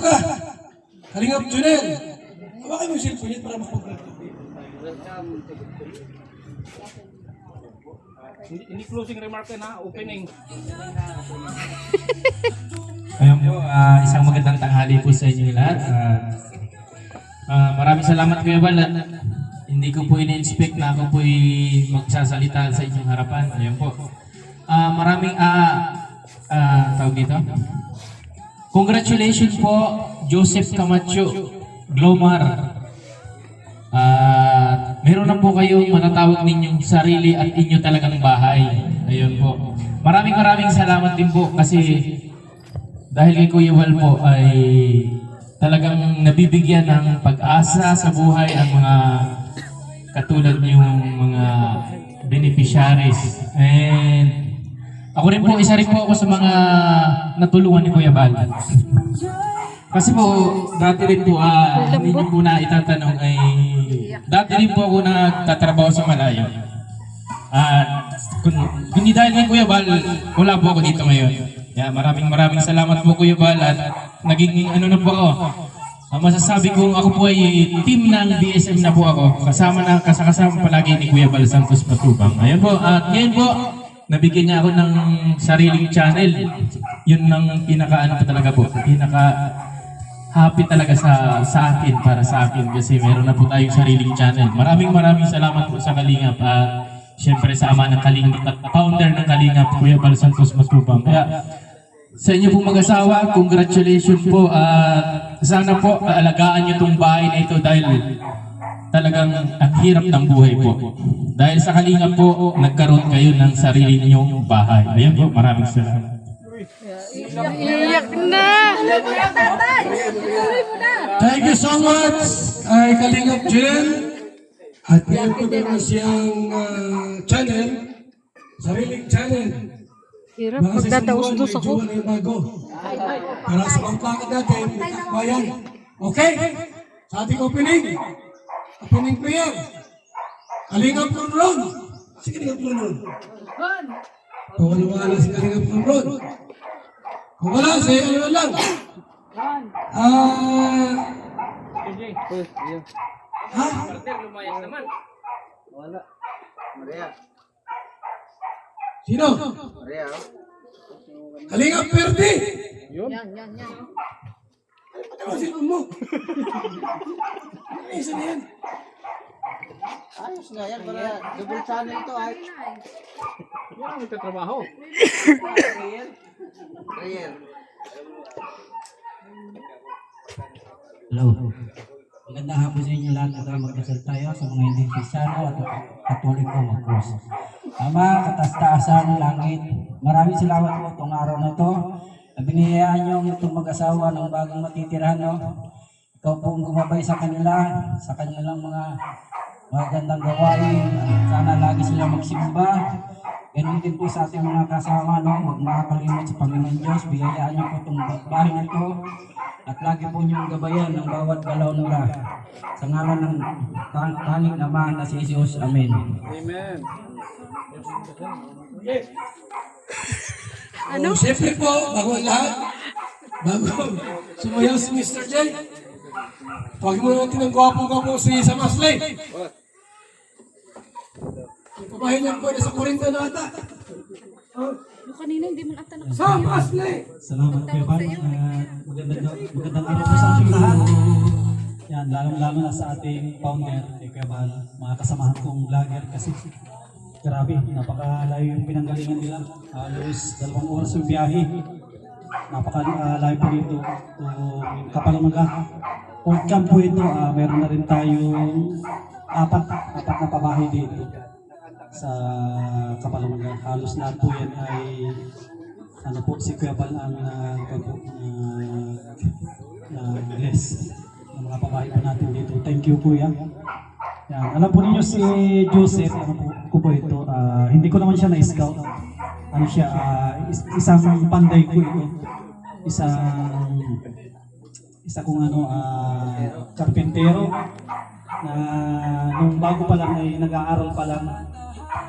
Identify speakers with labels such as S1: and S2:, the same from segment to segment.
S1: ka. Kalingap Junel. Hawakan mo yung cellphone niya para makapag-grab.
S2: Hindi closing remark na, opening.
S3: Ayun po, isang magandang tanghali po sa inyo lahat. Maraming salamat Kuya Bal at hindi ko po ini-expect na ako po magsasalita sa inyong harapan. Ayun po. Maraming tawag dito. Congratulations po Joseph Camacho Glomar. Meron na po kayong matatawag ninyong sarili at inyo talagang bahay. Ayun po. Maraming salamat din po kasi dahil kay Kuya Bal po ay talagang nabibigyan ng pag-asa sa buhay ang mga katulad niyong mga beneficiaries. And ako rin po, isa rin po ako sa mga natulungan ni Kuya Bal. Kasi po, dati rin po, hindi niyo po na itatanong ay, dati rin po ako nagtatrabaho sa malayo. At kung hindi dahil kay Kuya Bal, wala po ako dito ngayon. Yeah, maraming salamat po Kuya Bal at naging ano na po ako. Masasabi kong ako po ay team ng BSM na po ako. Kasama palagi ni Kuya Bal Santos Matubang. Ayun po, at ngayon po, nabigyan niya ako ng sariling channel. Yun ang pinaka-ano pa talaga po. Pinaka-happy talaga sa akin, para sa akin. Kasi meron na po tayong sariling channel. Maraming salamat po sa Kalingap. At syempre sa ama ng Kalingap at founder ng Kalingap, Kuya Bal Santos Matubang. Kaya sa inyo pong mag-asawa, congratulations po. At sana po alagaan niyo itong bahay na ito dahil talagang ang hirap ng buhay po. Dahil sa Kalingap po, nagkaroon kayo ng sarili ninyong bahay. Ayun po, maraming salamat.
S4: Iyak na!
S1: Thank you so much kay Kalingap Junel. At meron po meron siyang channel, sariling channel.
S4: Hirap, magdadaos-dos ako.
S1: Para sa pangplakad natin, bayan. Okay? Sa ating opening prayer. Kalingap Ron. Si Kalingap Ron. Kung wala si Kalingap Ron. Kung wala, si ano lang.
S2: Lumayas naman.
S5: Wala. Maria.
S1: Sino?
S5: Maria.
S1: Kalingap Perdi.
S4: Yan.
S1: Ano ang silpon mo? Isa na yan.
S5: Ayos nga yan. Para double channel to. Ay.
S2: Yan ang nagtatrabaho.
S5: Prayer.
S6: Hello. Magandang hapon sa inyo lahat at magdasal tayo sa mga hindi Kristiyano at Katoliko mag-cross. Ama, kataas-taasan ng langit, maraming salamat po itong araw na ito. Biniyayaan niyo itong mag-asawa ng bagong matitirahan. No? Ikaw po ang gumabay sa kanila, sa kanilang mga magandang gawain. Sana lagi sila magsimba. Ganun din po sa ating mga kasama, no? Huwag makakalimot sa Panginoon Diyos. Biyayaan niyo po itong bahay na ito. At lagi po niyong gabayan ng bawat galaw nila. Sa ngalan ng tanging Ama na si Jesus. Amen.
S2: Amen.
S1: Ano? Siyempre po, bago ang lahat, bago sumayaw si Mr. J, tawagin mo natin ang gwapo-gwapo si Samasley. Pabahin niya po na sa 40 na ata.
S4: Kanina hindi mo ata nakasama.
S1: Samasley!
S6: Salamat Kuya Bal. Magandang araw po sa ating lahat. Yan, lalong-lalo na sa ating founder, Kuya Bal, mga kasamahan kong vlogger kasi grabe, napakalayo yung pinanggalingan nila. Halos 2 oras yung biyahe. Napakalayo po dito. Kapalamaga. Old camp po ito. Meron na rin tayong apat na pabahay dito sa Kapalamaga. Halos lahat po yan ay ano po, si Kuya Bal ang bless ng mga pabahay po natin dito. Thank you Kuya. Yan. Alam po ninyo si Joseph, ko po ito, hindi ko naman siya na-scout. Ano siya, isang panday ko ito. Isa kong karpintero na nung bago pa lang ay nag-aaral pa lang,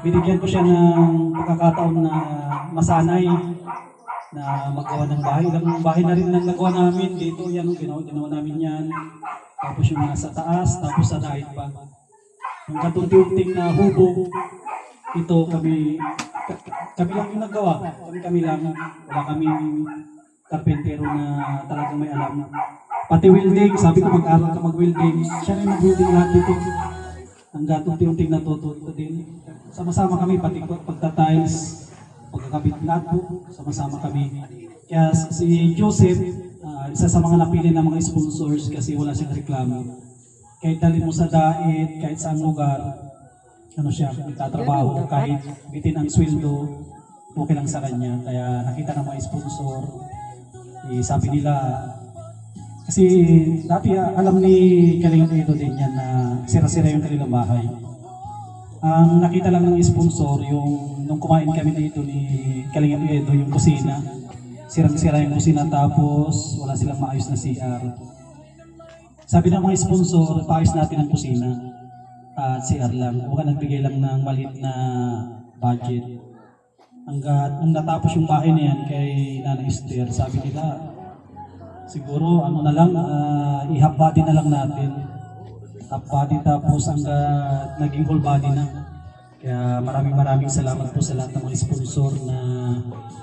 S6: binigyan ko siya ng pagkakataon na masanay na magawa ng bahay. Ilang bahay na rin ang nagawa namin dito. Yan, ginawa namin yan. Tapos yung nasa taas, tapos sa dahil pa. Yung katunti-unting na hubog, ito kami lang yung nagawa. Kami lang. Wala kaming karpentero na talagang may alam. Pati welding, sabi ko mag-aral ka mag-welding. Siya rin mag-welding lahat dito. Hanggang unti-unting natututo din. Sama-sama kami, pati pagta-tiles, pagkakabit lahat po, sama-sama kami. Kaya si Joseph, isa sa mga napili ng mga sponsors kasi wala siyang reklamo. Kahit dalhin mo sa dait, kahit saan lugar, ano siya, nagtatrabaho, kahit bitin ang sweldo, okay lang sa kanya. Kaya nakita ng mga sponsor, sabi nila, kasi dati alam ni Kalingap Edo din yan na sira-sira yung kanilang bahay. Ang nakita lang ng sponsor, yung nung kumain kami dito ni Kalingap Edo, yung kusina. Sirang-sira yung kusina tapos wala silang maayos na CR. Sabi ng mga sponsor, paayos natin ang kusina at CR lang. Huwag ka nagbigay lang ng maliit na budget. Hanggat nung natapos yung bahay na yan kay Nana Esther, sabi nila, siguro ano na lang, i-half body na lang natin. Half body tapos hanggang naging whole body na. Kaya maraming salamat po sa lahat ng mga sponsor na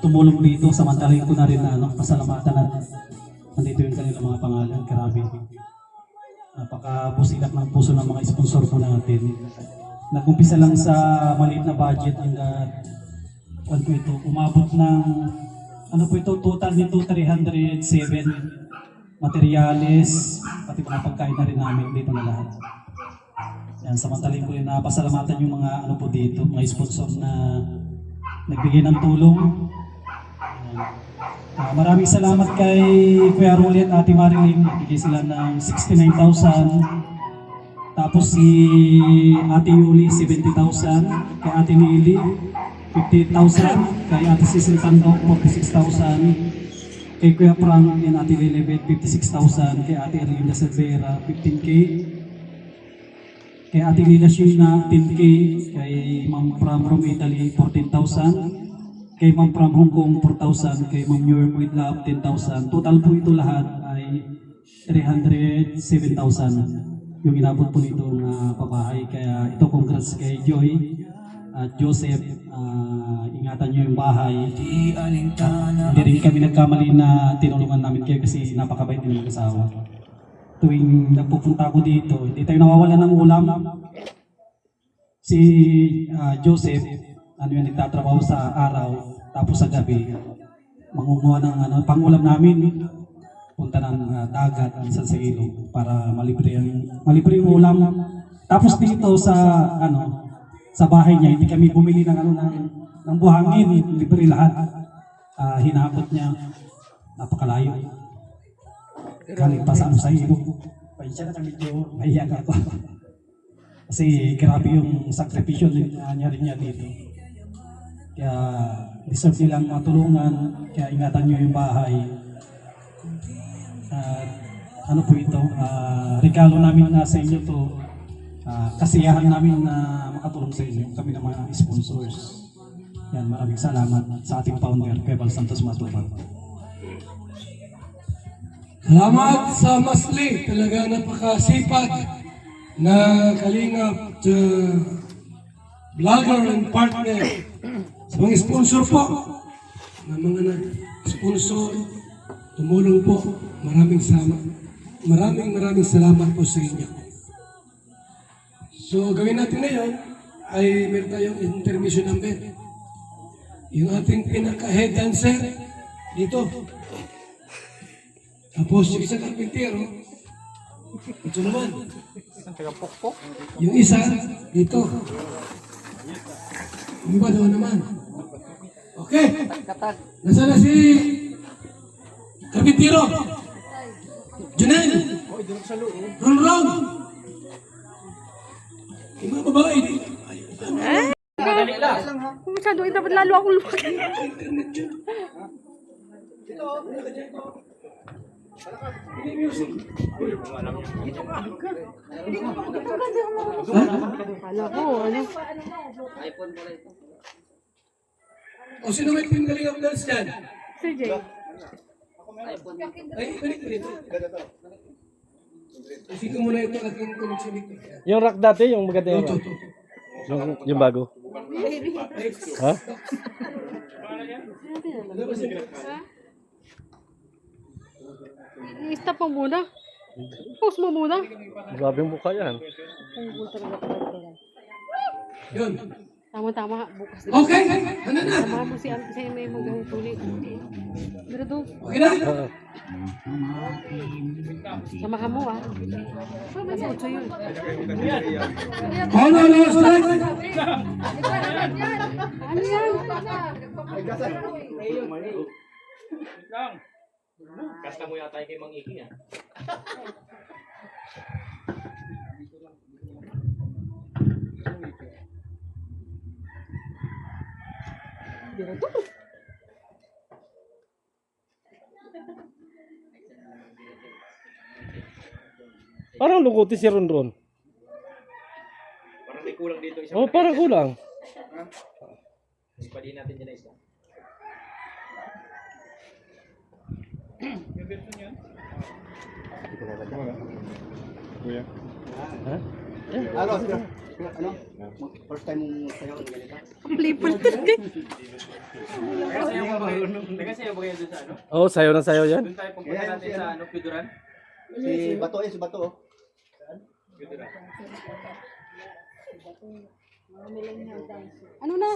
S6: tumulong dito. Samantalahin ko na rin na pasalamatan at nandito yung kanilang mga pangalan. Grabe. Napakabusilak ng puso ng mga sponsor po natin. Nag-umpisa lang sa maliit na budget hanggang ano po ito, umabot ng ano po ito, total nito 307 materyales, pati mga pagkain na rin namin dito na lahat. Yan, samantalin ko rin na pasalamatan yung mga ano po dito, mga sponsor na nagbigay ng tulong. Maraming salamat kay Kuya Rolet at Ate Marilyn, nagbigay sila ng 69,000. Tapos si Ate Yuli 70,000, kay Ate Nili 50,000, kay Ate Cecil Tandok 46,000, kay Kuya Frank and Ate Lilibet 56,000, kay Ate Erlinda Cervera 15K, kay Ate Lila Shina 10K, kay Ma'am from Rome Italy 14,000, kay Ma'am from Hong Kong 4,000, kay Ma'am New York with Love 10,000. Total po ito lahat ay 307,000 yung inabot po nito na pabahay. Kaya ito congrats kay Joy at Joseph, ingatan nyo yung bahay. Hindi rin kami nagkamali na tinulungan namin kayo kasi napakabait din ng asawa. Tuwing nagpupunta ako dito, hindi tayo nawawala ng ulam. Si Joseph, ano yung nagtatrabaho sa araw, tapos sa gabi, mangunguha ng pangulam namin. Punta ng dagat, minsan sa ilog, para malibre yung ulam. Tapos dito sa bahay niya, hindi kami bumili ng ng buhangin, libre lahat. Hinakot niya, napakalayo. Galing pa sa ilog. Pahinsya na kami medyo mahiya ka pa. Kasi grabe yung sakripisyo niya rin niya dito. Kaya deserve nilang matulungan, kaya ingatan niyo yung bahay. Ano po ito, regalo namin na sa inyo to. Kasiyahan namin na makatulong sa inyo, kami ng mga sponsors. Yan, maraming salamat sa ating founder, Kebal Santos Matubag.
S1: Salamat sa Masli, talaga napakasipag na kalingap vlogger and partner. Sa mga sponsor po, na mga nag-sponsor, tumulong po, maraming salamat po sa inyo. So gawin natin ngayon ay meron tayong intermission number. Yung ating pinaka-head dancer dito. Tapos yung isang karpintero, ito naman. Yung isa dito. Yung iba doon naman. Okay. Nasaan na si karpintero? Junel! Ron! Yung mga babae dito.
S4: Kung masyado, dapat lalo akong lumaki. Kala ko, ano?
S1: O sino may pingaling ang dance dyan?
S4: Sir Jay.
S1: Ay, balik ko dito. Isip ko muna ito aking connection dito.
S7: Yung rack dati, yung maganda yung rack. Yung bago. Ha?
S4: I-stop mo muna. Post mo muna.
S7: Grabe yung mukha yan.
S1: Yun.
S4: Tama-tama. Bukas.
S1: Okay! Ano na?
S4: Samahan mo si May mag-huli. Pero doon.
S1: Okay na?
S4: Samahan mo ah. Kasi 8 yun.
S1: Hold on, strike!
S4: Ano yan?
S3: Kasta mo yata kay Mang Iki ah.
S7: Parang lukuti si Ronron.
S3: Parang may kulang dito isang
S7: Oh, parang kulang.
S3: pa din natin dyan na isa.
S7: Ha?
S5: Ano? First time mong sayaw ng ganito?
S2: Nagkasaya ba kayo dun sa ano?
S7: Oh, sayo na sayo yan.
S2: Doon tayo pupunta natin sa ano, Piduran?
S5: Si Bato si Bato.
S2: Piduran.
S4: Ano na?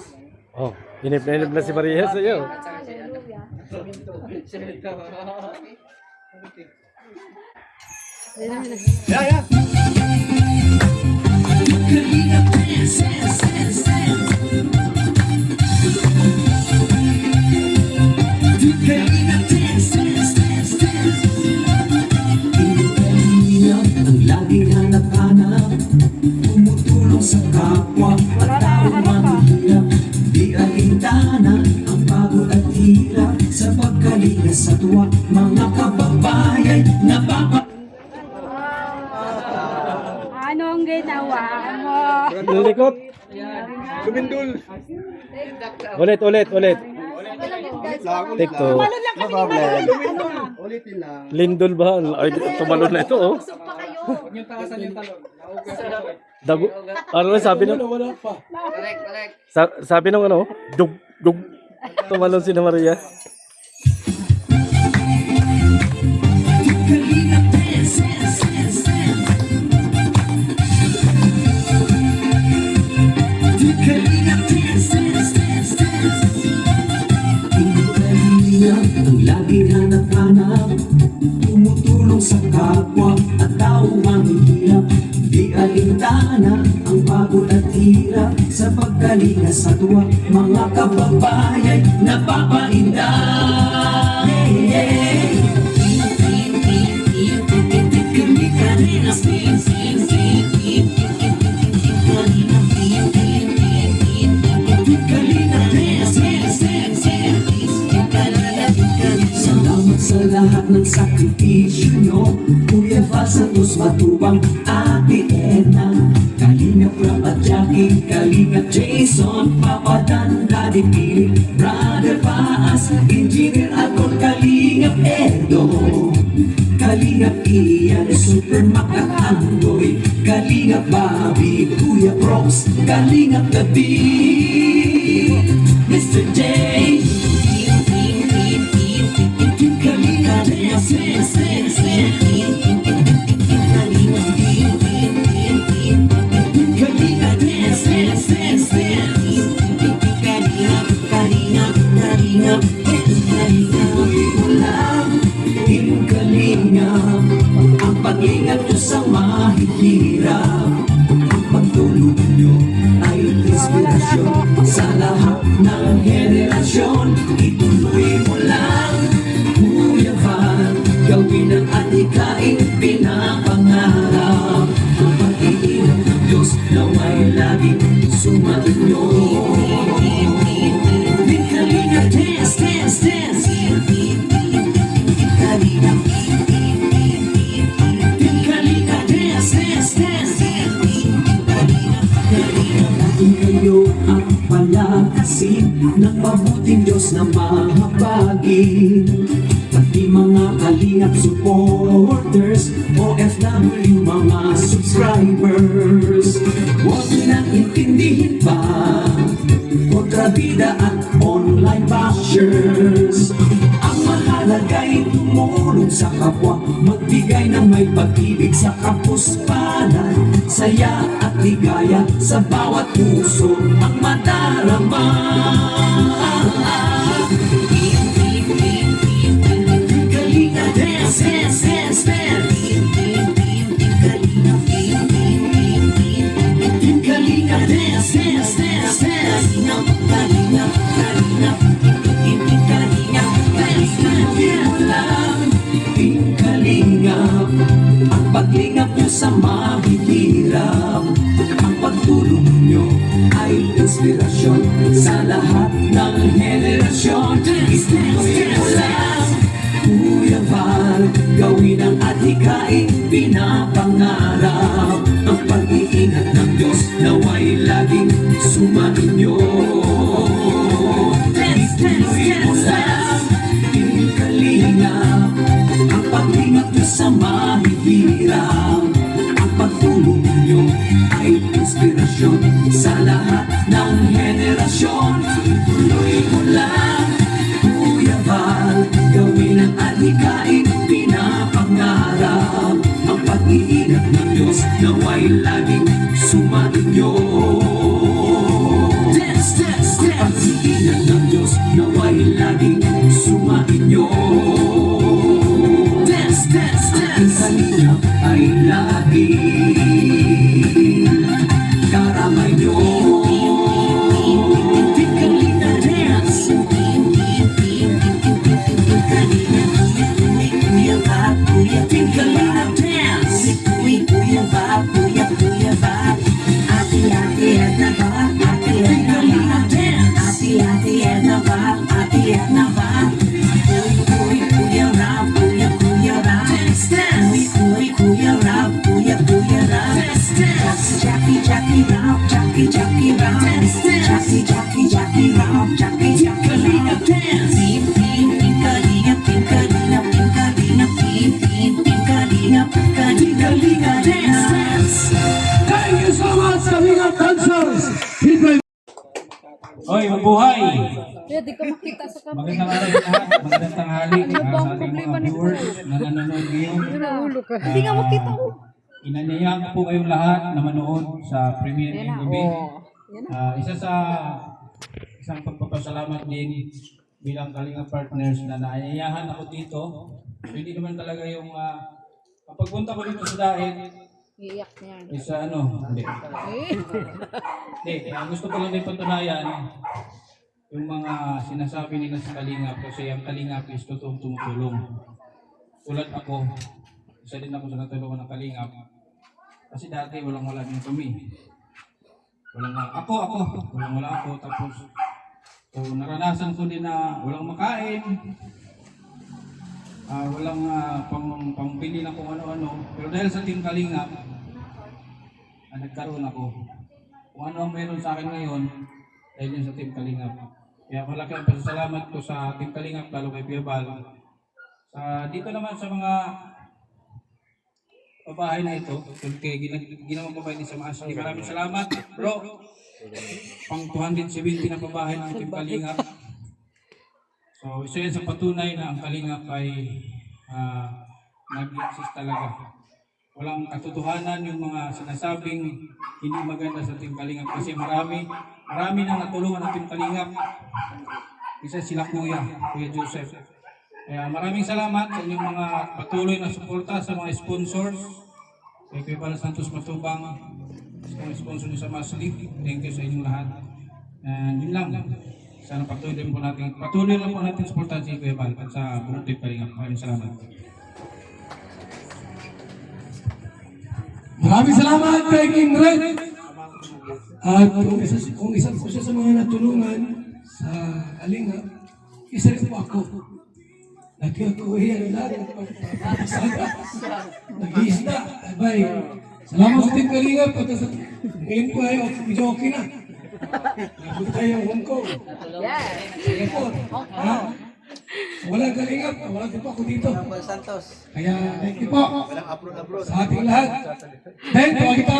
S7: Oh, inip na si Maria sa'yo.
S8: Ang laging hanap-hanap, tumutulong sa kapwa at tao mahirap. Di alintana ang pagod at hirap sa pagkalinga sa tuwa. Mga kababayan,
S4: Anong ginawa mo?
S7: Lilikot. Ulit. Take two.
S5: No problem. Ulitin lang.
S7: Lindol ba? Ay, tumalon na ito oh.
S2: Huwag niyong taasan yung talon. Nauupo sa akin.
S7: Dago. Ano na sabi nung
S1: Wala pa.
S7: sabi nung ano? Dug. Tumalon si na Maria.
S8: ang laging hanap-hanap, tumutulong sa kapwa at tao mahihirap. Di alintana ang pagod at hirap sa pagkalinga sa tuwa. Mga kababayan, napapainda. Salamat sa lahat ng sakripisyo nyo, Kuya Val Santos Matubang, Ate Edna, Kalingap Rap at Jackie, Kalingap Jason, Papa Dan, Daddy Pili, Brother Paas, Engineer Akon, Kalingap Edo, Kalingap Ian, Super Makakanggoy, Kalingap Bobby, Kuya Prox, Kalingap Gabi, Mr. J, ang pag-ingat nyo sa mahihirap, ang pagtulong nyo ay inspirasyon sa lahat ng henerasyon. Ituloy mo lang, Kuya Val, gawin ang atikain pinapangarap. Ang pag-iingat ng Diyos naway laging sumagot nyo. Kalinga, dance, dance, dance. Kalinga, Kalinga, dance, dance, dance. Kalinga, kayo ang palagi palakasin ng mabuting Diyos na mahabagin. Pati mga kalingap supporters, OFW mga subscribers, huwag nang intindihin pa kontrabida at online bashers. Ang mahalaga'y tumulong sa kapwa, magbigay ng may pag-ibig sa kapuspanan, saya at ligaya sa bawat puso ang madarama. Kalinga dance, dance, dance, dance. Kalinga dance, dance, dance, dance. Kalinga, kalinga, kalinga, dance, dance. Team Kalingap, ang paglingap nyo sa mahihirap, ang pagtulong nyo ay inspirasyon sa lahat ng henerasyon. Ituloy mo lang, Kuya Val, gawin ang adhikain pinapangarap. Ang pag-iingat ng Diyos naway laging sumainyo. Ituloy mo lang, Team Kalingap, ang paglingap nyo sa mahihirap, ang pagtulong nyo ay inspirasyon sa lahat ng henerasyon. Tuloy mo lang, Kuya Val, gawin ang adhikain pinapangarap. Ang pag-iingat ng Diyos naway laging sumainyo. Dance, dance, dance. Ang pag-iingat ng Diyos naway laging sumainyo. Dance, dance, dance. Ang kalingap ay laging karamay nyo. Team Kalinga dance. Kuya Val, Kuya Team Kalinga dance. Kuya Val, Kuya Val. Ati-ati at naval, ati-ati Kalinga dance. Ati-ati at naval, ati-ati naval. Kuya Rap, Kuya Rap. Dance, dance. Kuya Rap, Kuya Rap. Dance, dance. Jackie Rap, Jackie Rap. Dance, dance. Jackie Rap, Jackie Kalinga dance. Team Kalinga, Team Kalinga, Team Kalinga, Team Kalinga, Kalinga dance.
S1: Thank you so much, Kalingap dancers!
S3: Hoy, mabuhay!
S4: Kaya di ka makita sa kamera.
S3: Magandang araw sa lahat, magandang tanghali
S4: Ano ba
S3: sa
S4: ang
S3: ating
S4: problema
S3: mga
S4: nito?
S3: viewers na nanonood ngayon.
S4: Nahulog ka. Hindi nga makita ko.
S3: Inaniyahan ko po kayong lahat na manood sa premiere
S4: Yan
S3: ngayong
S4: na,
S3: gabi.
S4: Yan na.
S3: Isang pagpapasalamat din bilang Kalinga partners na naanyayahan ako dito. So, hindi naman talaga yung kapag punta ko dito sa dahil
S4: Iyak niyan.
S3: isa hindi. Hindi, gusto ko lang din patunayan yung mga sinasabi nila sa Kalingap kasi ang Kalingap is totoong tumutulong. Tulad ako, isa din ako sa natulungan ng Kalingap. Kasi dati walang-wala din kami. Walang-wala ako. Tapos, so, naranasan ko din na walang makain. Walang pambili na kung ano-ano. Pero dahil sa Team Kalingap, nagkaroon ako. Kung ano ang meron sa akin ngayon, dahil yun sa Team Kalingap. Kaya malaki ang pasasalamat ko sa Team Kalingap, lalo kay Kuya Val. Dito naman sa mga pabahay na ito, kaya ginawa ko kayo ni sa Maasli. Maraming salamat, bro. Pang 270 na pabahay ng Team Kalingap. So, isa yan sa patunay na ang Kalingap ay nag-exist talaga. Walang katotohanan yung mga sinasabing hindi maganda sa Team Kalingap kasi marami na natulungan ng Team Kalingap. Isa sila Kuya Joseph. Kaya maraming salamat sa inyong mga patuloy na suporta sa mga sponsors. Kay Kuya Val Santos Matubang, sa mga sponsor niyo sa Masli. Thank you sa inyong lahat. And yun lang. Sana patuloy lang po natin suportahan si Kuya Val at sa buong Team Kalingap. Maraming salamat.
S1: Maraming salamat kay King Red. At kung isa po siya sa mga natulungan sa Kalingap, isa rin po ako. Lagi ako yan lahat. Nag-iista. Abay, salamat sa Team Kalingap. Ngayon po ay medyo okay na. Napunta tayong Hong Kong. Singapore. Ha? Walang kalingap. Wala din po ako dito. Kaya thank you po sa ating lahat. Then, pakita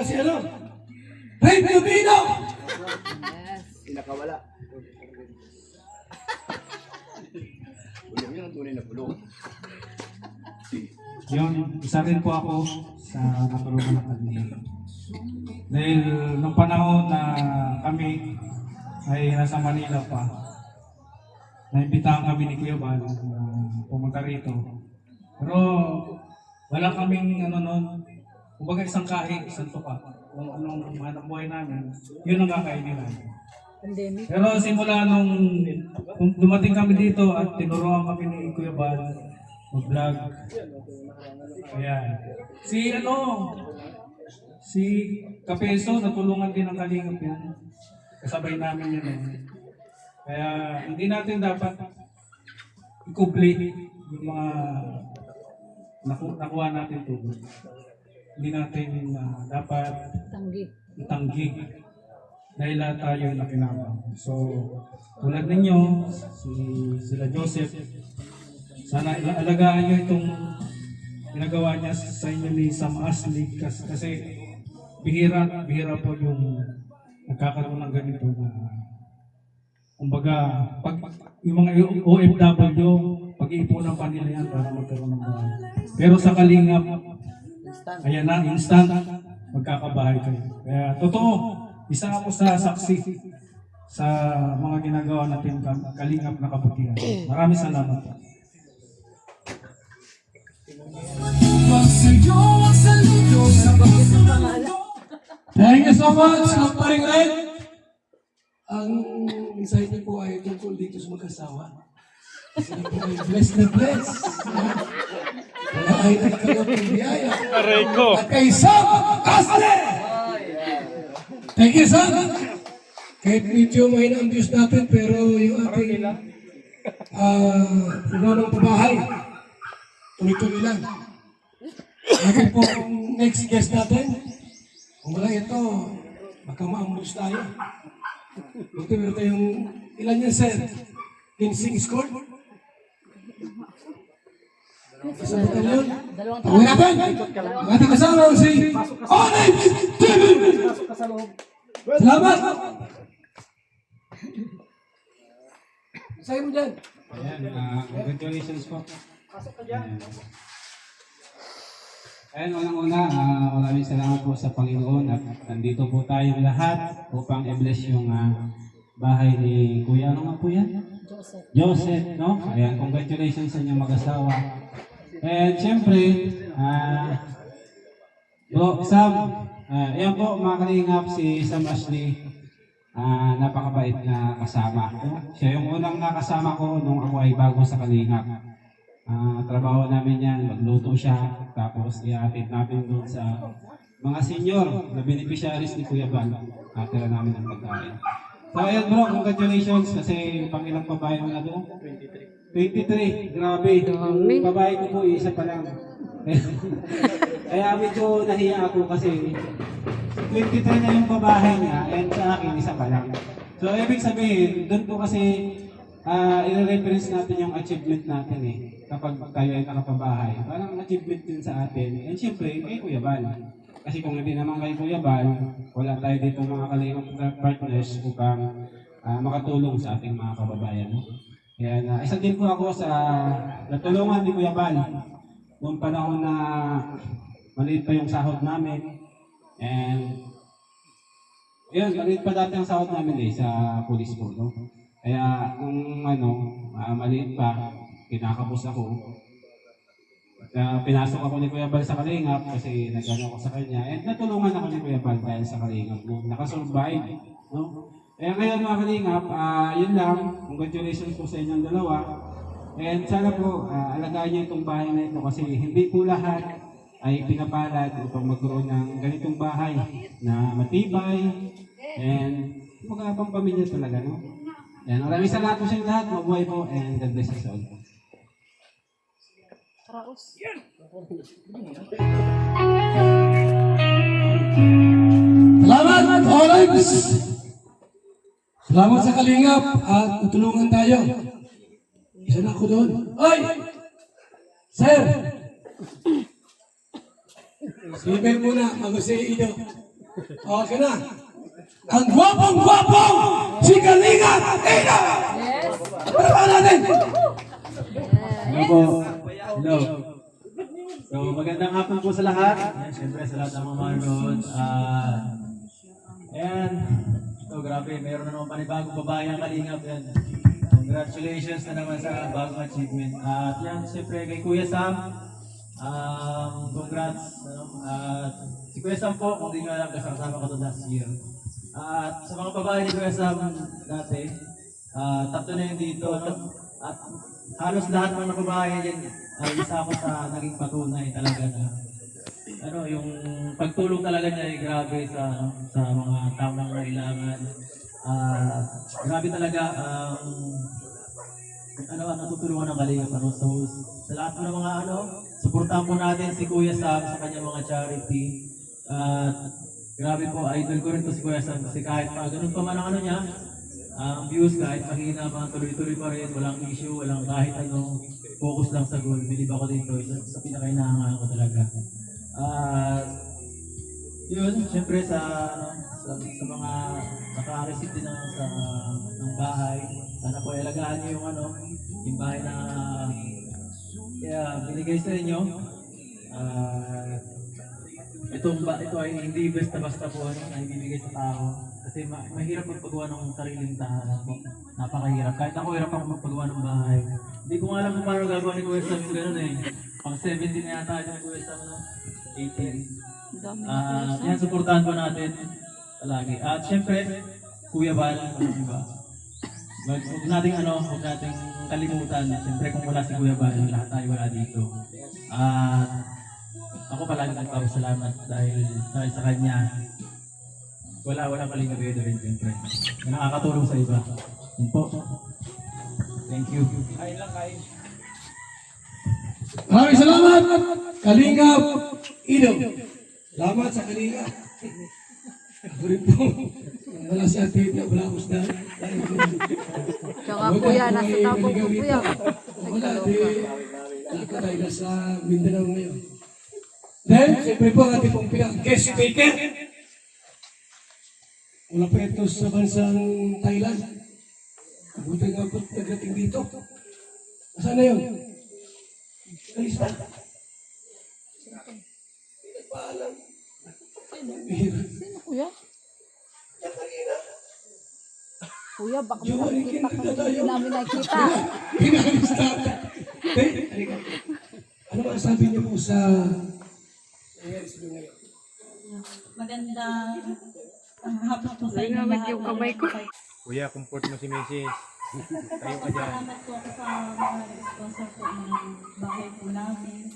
S1: si ano? Ray Pilipino!
S5: Pinakawala. Yun ang tunay na bulong.
S6: Yun, isa rin po ako sa natulungan ng kanila. Dahil nung panahon na kami ay nasa Manila pa, naimbitahan kami ni Kuya Bal na pumunta rito. Pero wala kaming ano nun, kumbaga isang kahi, isang tuka. Kung anong hanap buhay namin, yun ang kakainin namin. Pero simula nung dumating kami dito at tinuruan kami ni Kuya Bal mag-vlog. Ayan. Si Kapeso, natulungan din ng Kalingap yan. Kasabay namin yun. Kaya hindi natin dapat i-complete yung mga nakuha natin tubig. Hindi natin dapat itanggi dahil lahat tayo nakinabang. So, tulad ninyo, sila Joseph, sana alagaan nyo itong ginagawa niya sa inyo ni Sam Ashley kasi bihira po yung nagkakaroon ng ganito na kumbaga pag yung mga OFW pag-iipunan pa nila yan para magkaroon ng bahay. Pero sa Kalingap, ayan na, instant magkakabahay kayo. Kaya totoo, isa ako sa saksi sa mga ginagawa natin Kalingap na kabutihan. Maraming salamat po.
S1: Thank you so much, Kamparing Red. Ang insight niyo po ay tungkol dito sa mag-asawa. Sila po ay blessed na blessed. Wala ay nagkaroon ng biyaya. At kay Sam Asle! Thank you, Sam! Kahit medyo mahina ang views natin, pero yung ating ng pabahay, tuloy-tuloy lang. Lagi po ang next guest natin. Kung wala ito, baka maambus tayo. Buti meron tayong ilan yan, sir? Fencing score? Sa batalyon? Tawin natin! Ang ating kasama si Onay TV! Salamat! Sa'yo mo dyan.
S6: Ayan, congratulations po. Ayan, unang-una, maraming salamat po sa Panginoon at nandito po tayong lahat upang i-bless yung bahay ni Kuya. Ano nga po yan? Joseph, no? Ayan, congratulations sa inyong mag-asawa. And syempre, Bro Sam, ayan po mga Kalingap, si Sam Ashley, napakabait na kasama. No? Siya yung unang nakasama ko nung ako ay bago sa Kalingap. Trabaho namin yan, magluto siya, tapos i-atid namin doon sa mga senior na beneficiaries ni Kuya Bal. Atira namin ang pagkain. So ayan bro, congratulations kasi pangilang babae mo na doon? 23, grabe. Yung babae ko po, isa pa lang. Kaya medyo nahiya ako kasi 23 na yung babae niya and sa akin, isa pa lang. So ibig sabihin, doon po kasi i-reference natin yung achievement natin eh. Kapag tayo ay nakapabahay, parang achievement din sa atin. And syempre, kay Kuya Bal. Kasi kung hindi naman kay Kuya Bal, wala tayo dito mga Kalingap partners upang makatulong sa ating mga kababayan. Kaya isa din po ako sa natulungan ni Kuya Bal noong panahon na maliit pa yung sahod namin. And yun, maliit pa dati ang sahod namin eh, sa police po. No? Kaya nung maliit pa, kinakapos ako. Pinasok ako ni Kuya Bal sa Kalingap kasi nag-ano ako sa kanya. And natulungan ako ni Kuya Bal dahil sa Kalingap. No? Nakasurvive. No? Kaya ngayon mga Kalingap, yun lang. Congratulations po sa inyong dalawa. And sana po, alagaan niyo itong bahay na ito kasi hindi po lahat ay pinapalad upang magkaroon ng ganitong bahay na matibay and magkakapang pamilya talaga. No? Yan, maraming salamat po sa inyo lahat. Mabuhay po and God bless us all.
S1: Salamat! Oray! Vibes! Salamat sa kalingap at tutulungan tayo. Isa na ako doon. Oy! Sir! Sibil muna, mag-usay ido. Okay na. Ang gwapong-gwapong si Kalingap Ido!
S4: Yes.
S1: Parapan natin!
S9: Hello po. Hello. So, magandang hapon po sa lahat. Ayan, syempre sa lahat ng mga manonood. Ayan. So, grabe. Mayroon na naman panibagong babae ang Kalingap. Yan. Congratulations na naman sa bagong achievement. At yan, syempre kay Kuya Sam. Congrats. At si Kuya Sam po, kung di nyo alam, kasama ko to last year. At sa mga babae ni Kuya Sam dati, tatlo na yun dito. No? At halos lahat ng mga babae yan, isa ako sa naging patunay talaga na yung pagtulong talaga niya ay grabe sa mga tamang kailangan. Grabe talaga natutulungan ng Kalingap. So, sa lahat po ng mga suportahan po natin si Kuya Sam sa kanyang mga charity. Grabe po, idol ko rin to si Kuya Sam kasi kahit pa ganun pa man ang niya, ang views kahit mahina pa, tuloy-tuloy pa rin, walang issue, walang kahit focus lang sa goal. Bilib ako dito, sa pinaka-inahangaan ko talaga. Yun, syempre sa mga naka-receive din ng bahay, sana po ilagaan niyo yung bahay na binigay sa inyo. Ito ay hindi basta-basta po na ibibigay sa tao. Kasi mahirap magpagawa ng sariling tahanan po. Napakahirap. Kahit ako hirap ako magpagawa ng bahay. Hindi ko nga alam kung paano gagawa ni Kuya Sam yung gano'n eh. Pang 17 na yata yung Kuya Sam, 18. Yan, suportahan po natin palagi. At syempre, Kuya Bal, diba? Huwag nating kalimutan. Syempre kung wala si Kuya Bal, lahat tayo wala dito. Ako palagi nagpapasalamat dahil sa kanya. Wala Kalingap Ido rin syempre. Nakakatulong sa iba. Yun po. Thank you. Kain lang, kain.
S1: Maraming salamat, Kalingap Ido. Salamat sa Kalingap. Ako rin po. Wala si Ate na wala ako sa
S4: Tsaka kuya, nasa tabong ko kuya.
S1: wala, di tayo nasa Mindanao ngayon. Then, siyempre po ang ating pong pinaka-guest speaker. Wala pa ito sa bansang Thailand. Buti nga po nagdating dito. Nasaan na yun? Alis na. Hindi nagpaalam.
S4: Sino kuya? Kuya, baka mo nakikita ka hindi namin nakikita.
S1: Pinalis na. Ano ba sabi niyo po sa nangyari sa inyo ngayon?
S10: Magandang hapon po sa inyo
S4: Nangawit
S10: lahat.
S4: yung kamay ko.
S7: Kuya, comfort mo si Mrs. Tayo ka dyan.
S10: Salamat po ako sa mga sponsor po ng bahay po namin.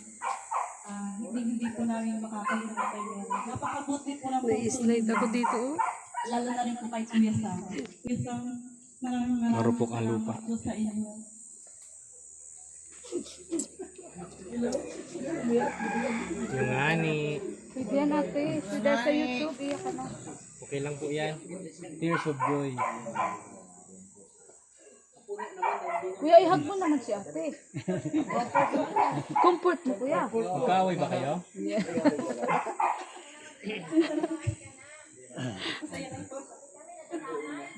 S10: Hindi po namin makakalimutan kayo. Napakabuti po na po.
S4: Nai-slide ako dito.
S10: Lalo na rin po kay Kuya Sam. Kuya Sam, maraming
S7: Marupok ang lupa.
S10: salamat po sa inyo.
S7: Yung ani.
S4: Pwede yan ate. Pwede sa YouTube. Iyak ka na.
S7: Okay lang po yan. Tears of joy.
S4: Kuya, ihag mo naman si ate. Comfort mo kuya.
S7: Magkaaway ba kayo?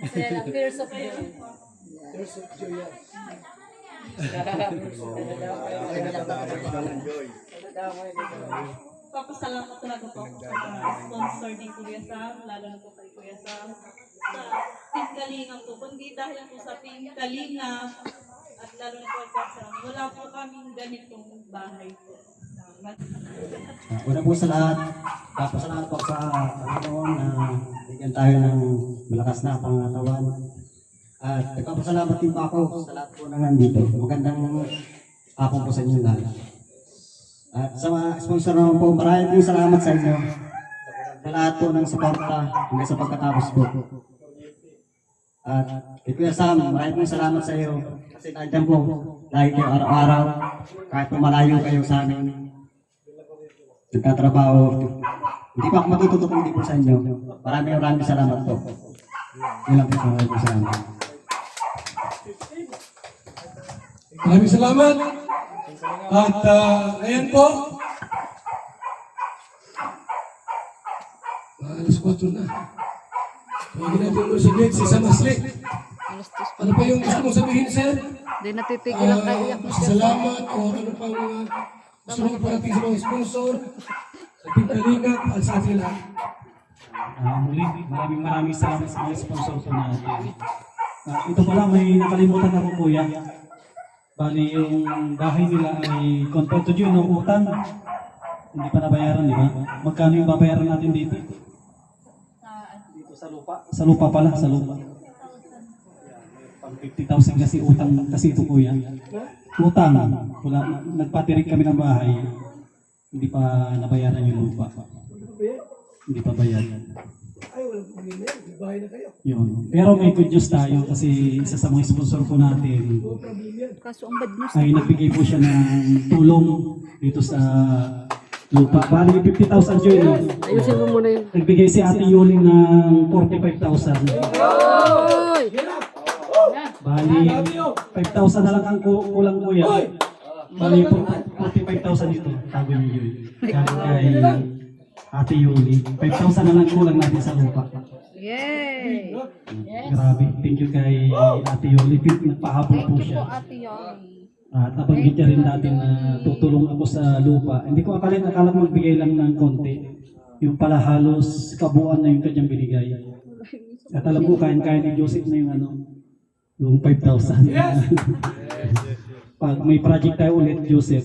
S4: Kaya lang, tears of joy.
S10: Papasalamat talaga po ako sa sponsor ni Kuya Sam, lalo na po kay Kuya Sam. Sa Team Kalingap po, kundi dahil po sa Team Kalingap at lalo na po kay Kuya Sam, wala po kaming ganitong bahay po.
S6: Una po sa lahat, papasalamat po sa Panginoon na bigyan tayo ng malakas na pangatawan. At nagpapasalamat din po ako sa lahat po na nandito. Magandang hapon po sa inyo lahat. At sa mga sponsor naman po, maraming po salamat sa inyo. Sa lahat po ng suporta hanggang sa pagkatapos po. At kay Kuya Sam, maraming po salamat sa iyo. Kasi nandiyan po, lagi kayo araw-araw, kahit po malayo kayo sa amin. Nagtatrabaho,
S5: Hindi pa ako matututo kung hindi po sa inyo. Maraming salamat po. Yun lang po sa amin.
S1: Maraming salamat. At ngayon po, alas 4 na. Tawagin natin mo si Ned, si Samasli. Ano pa yung gusto mong sabihin, sir?
S4: Hindi natitigil ang kaiyak mo.
S1: Salamat o ano pang gusto mong parating sa mga sponsor, sa Team Kalingap at sa ating lahat.
S9: Muli, maraming salamat sa mga sponsor po natin. Ito pala, may nakalimutan ako kuya. Bali yung bahay nila ay compared to June, no, utang. Hindi pa nabayaran, di ba? Magkano yung babayaran natin dito? Dito sa lupa? Sa lupa pala, sa lupa. Pang 50,000 kasi utang kasi ito kuya. Utang. Wala, nagpatirik kami ng bahay. Hindi pa nabayaran yung lupa. Hindi pa bayaran.
S1: Ay, walang problema yan. May bahay na kayo.
S9: Yun. Pero may good news tayo kasi isa sa mga sponsor po natin
S1: No problem yan.
S4: Kaso ang bad news.
S9: ay nagbigay po siya ng tulong dito sa lupa. Bali 50,000 yun. No?
S4: Ayusin mo muna yun.
S9: Nagbigay si Ate Yuling ng 45,000.
S4: Oy!
S9: Bali 5,000 na lang ang kulang kuya. Bali 45,000 ito. Tago niyo yun. Galing kay Ate Yuling. 5,000 na lang kulang natin sa lupa.
S4: Yay!
S9: Grabe. Thank you kay Ate Yuling. Nagpahabol po
S4: Thank you
S9: siya.
S4: po, Ate Yoli.
S9: At nabanggit niya rin natin na tutulong ako sa lupa. Hindi ko akala magbigay lang ng konti. Yung pala halos kabuuan na yung kanyang binigay. At alam ko, kaya ni Joseph na yung yung 5,000. Pag may project tayo ulit, Joseph,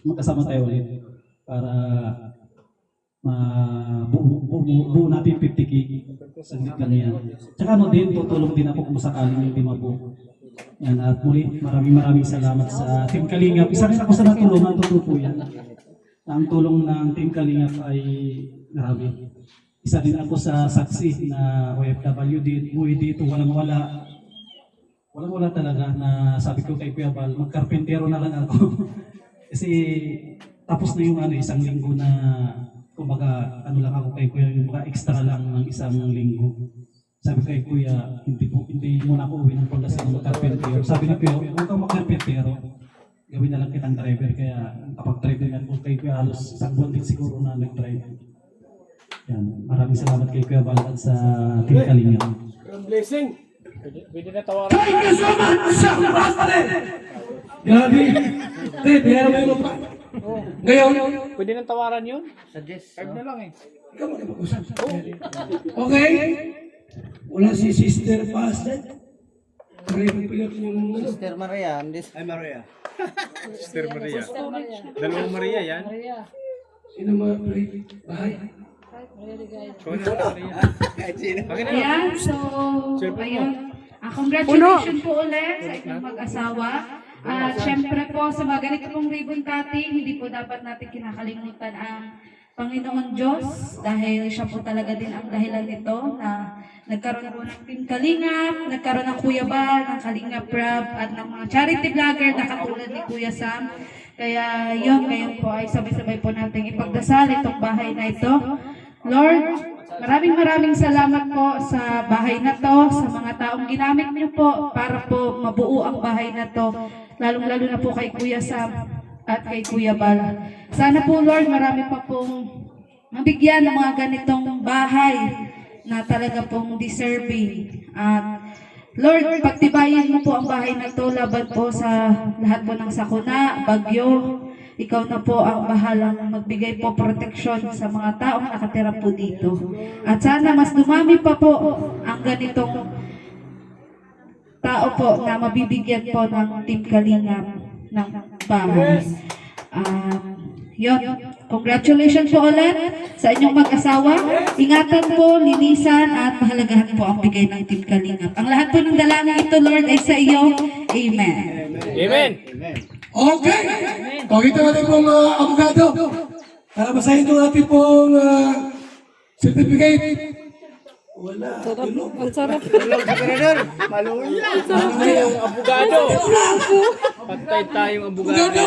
S9: magkasama tayo ulit para buo natin 50K. Saglit lang yan. Tsaka din, tutulong din ako kung sakaling hindi mabuo. Yan, at muli, maraming salamat sa Team Kalingap. Isa rin ako sa natulungan, totoo po yan. Ang tulong ng Team Kalingap ay grabe. Isa rin ako sa saksi na OFW dito, walang-wala. Walang-wala talaga na sabi ko kay Kuya Bal, magkarpentero na lang ako. Kasi tapos na yung isang linggo na kumbaga lang ako kay Kuya, yung mga extra lang ng isang linggo. Sabi kay Kuya, hindi mo na ako uwi ng pundasyon ng magkarpentero. Sabi ni Kuya, huwag kang magkarpentero. Gawin na lang kitang driver. Kaya kapag driver na ako kay Kuya, halos isang buwan din siguro na nag-drive. Yan. Maraming salamat kay Kuya Bal at sa Team Kalingap.
S1: Blessing.
S2: Pwede na tawaran.
S1: Thank you so much, Pastor! Grabe. Te, pera mo yung lupa. Ngayon,
S2: Pwede na tawaran yun? Suggest. 5 na lang eh.
S1: ikaw mo na mag-usap. Okay? Wala si Sister Pastor. Pagpilot yung
S5: Sister Maria, ay Maria.
S2: Sister Maria. Dalawang Maria yan.
S1: sino mga pray? Bahay.
S2: Ikaw na Maria.
S11: Ayan, so, ayun. Congratulations po ulit sa inyong mag-asawa. At syempre po, sa mga ganito pong ribbon cutting, hindi po dapat natin kinakalimutan ang Panginoon Diyos dahil siya po talaga din ang dahilan nito na nagkaroon po ng Team Kalingap, nagkaroon ng Kuya Bal, ng Kalingap Rab, at ng mga charity vlogger na katulad ni Kuya Sam. Kaya yun, ngayon po ay sabay-sabay po natin ipagdasal itong bahay na ito. Lord, maraming salamat po sa bahay na to, sa mga taong ginamit niyo po para po mabuo ang bahay na to, lalong-lalo na po kay Kuya Sam at kay Kuya Bal. Sana po Lord, marami pa pong mabigyan ng mga ganitong bahay na talaga pong deserving. At Lord, pagtibayin mo po ang bahay na to laban po sa lahat po ng sakuna, bagyo. Ikaw na po ang bahalang magbigay po proteksyon sa mga taong nakatira po dito. At sana mas dumami pa po ang ganitong tao po na mabibigyan po ng Team Kalingap ng bahay. Yun. Congratulations po ulit sa inyong mag-asawa. Ingatan po, linisan at pahalagahan po ang bigay ng Team Kalingap. Ang lahat po ng dalangin ito, Lord, ay sa iyo. Amen.
S2: Amen.
S1: Okay. Pakita natin pong abogado. Para basahin itong ating pong certificate. Wala.
S4: Ang sarap.
S2: Yung abogado. Pantay tayong abogado.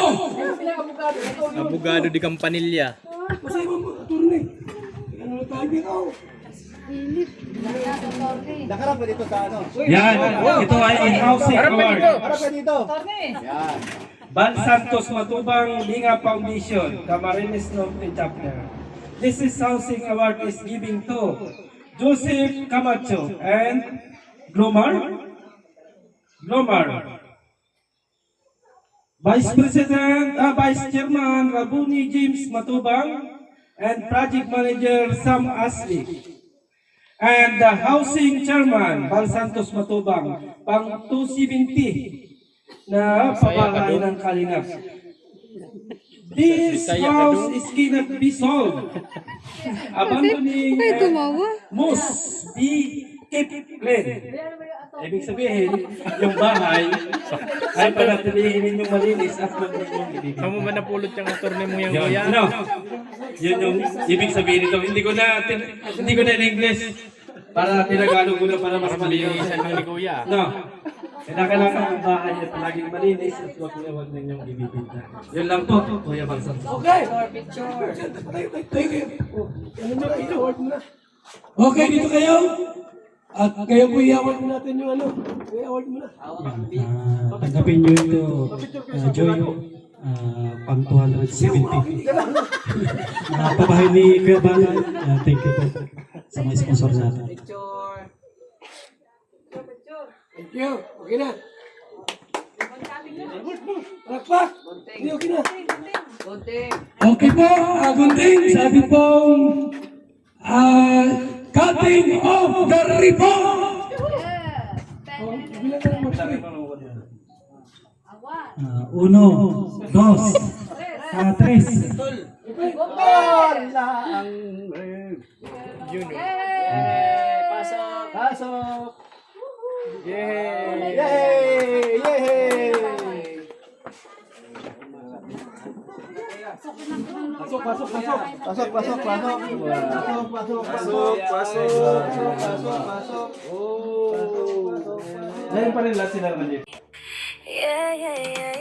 S2: Abogado di Campanilla.
S1: Basahin mo, attorney. Bibiro.
S5: Nakarap ka dito sa ano?
S6: Yan, ito ay in-housing award.
S5: Harap ka dito.
S6: Bal Santos Matubang Linga Foundation, Camarines Norte Chapter. This is housing award is giving to Joseph Camacho and Glomar. Vice President, Vice Chairman Rabuni James Matubang and Project Manager Sam Asli. And the Housing Chairman Bal Santos Matubang, pang 270 na pabahay ng Kalingap. This house is cannot be sold. Abandoning must be kept clean. Ibig sabihin, yung bahay ay panatilihin ninyong malinis at huwag ninyong ibibigay.
S2: Kamu ba napulot yung attorney mo yung
S6: Yun,
S2: kuya?
S6: ano? Yun yung ibig sabihin nito. Hindi ko na in English para tinagalog ko na para mas malinis.
S2: Malinisan lang ni kuya.
S6: No. Kailangan ang bahay ay palaging malinis at huwag ninyong ibibigay. Yun lang po, Kuya Balsan.
S1: Okay. Okay, dito kayo. At kayo po i-award mo natin yung ano. I-award mo na.
S5: Tanggapin nyo ito, Joy, pang 270. Pabahay ni Kuya Bal, thank you po sa mga sponsor natin.
S1: Thank you. Okay na. Rakpak. Hindi, okay na. Okay po, Gunting. Sabi pong cutting of the ribbon.
S5: Uno, dos, tres.
S9: Pasok!
S2: Yay!
S9: Yay! Yay! Pasok!
S2: Ngayon pa rin lahat sila naman dito.
S4: Yeah, yeah, yeah.